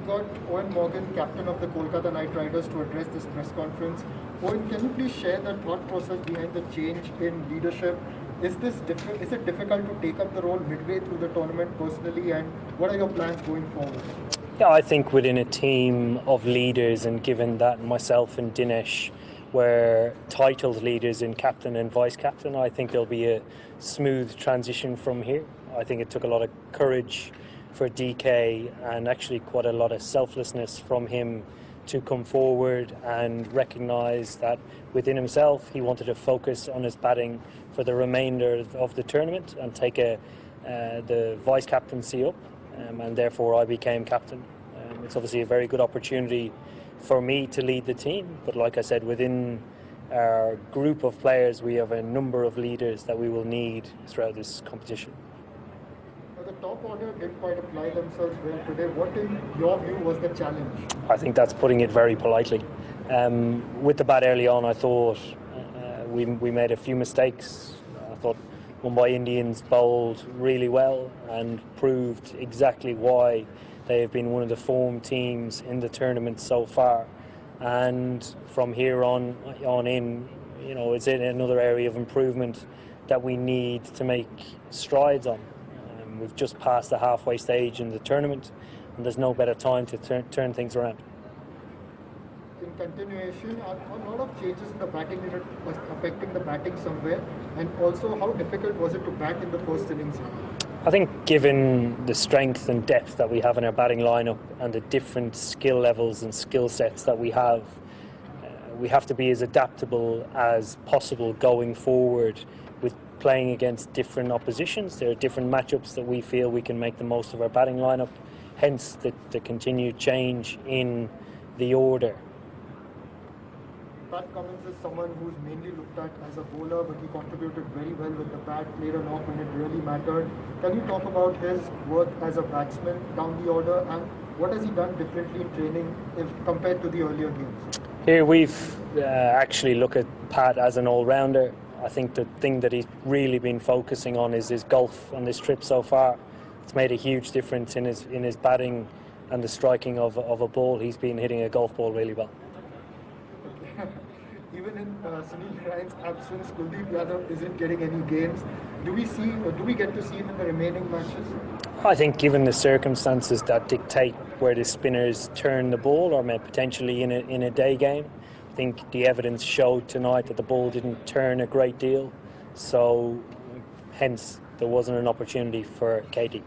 got Eoin Morgan, captain of the Kolkata Knight Riders, to address this press conference. Eoin, can you please share the thought process behind the change in leadership? Is it difficult to take up the role midway through the tournament personally, and what are your plans going forward? Yeah, I think within a team of leaders, and given that myself and Dinesh were titled leaders in captain and vice captain, I think there'll be a smooth transition from here. I think it took a lot of courage for DK and actually quite a lot of selflessness from him to come forward and recognise that within himself he wanted to focus on his batting for the remainder of the tournament and take the vice captaincy up, and therefore I became captain. It's obviously a very good opportunity for me to lead the team, but like I said, within our group of players we have a number of leaders that we will need throughout this competition. The top order didn't quite apply themselves well today. What in your view was the challenge? I think that's putting it very politely. With the bat early on, I thought we made a few mistakes. I thought Mumbai Indians bowled really well and proved exactly why they have been one of the form teams in the tournament so far. And from here on in, it's in another area of improvement that we need to make strides on. We've just passed the halfway stage in the tournament, and there's no better time to turn things around. In continuation, are a lot of changes in the batting unit affecting the batting somewhere? And also, how difficult was it to bat in the first innings? I think given the strength and depth that we have in our batting lineup and the different skill levels and skill sets that we have to be as adaptable as possible going forward with playing against different oppositions. There are different matchups that we feel we can make the most of our batting lineup, hence the continued change in the order. Pat Cummins is someone who's mainly looked at as a bowler, but he contributed very well with the bat, played a knock when it really mattered. Can you talk about his work as a batsman down the order, and what has he done differently in training compared to the earlier games? Here we've actually looked at Pat as an all-rounder. I think the thing that he's really been focusing on is his golf on this trip so far. It's made a huge difference in his batting and the striking of a ball. He's been hitting a golf ball really well. Even in Sunil Narayan's absence, Kuldeep Yadav isn't getting any games. Do we get to see him in the remaining matches? I think given the circumstances that dictate where the spinners turn the ball, or potentially in a day game, I think the evidence showed tonight that the ball didn't turn a great deal, so hence there wasn't an opportunity for KT.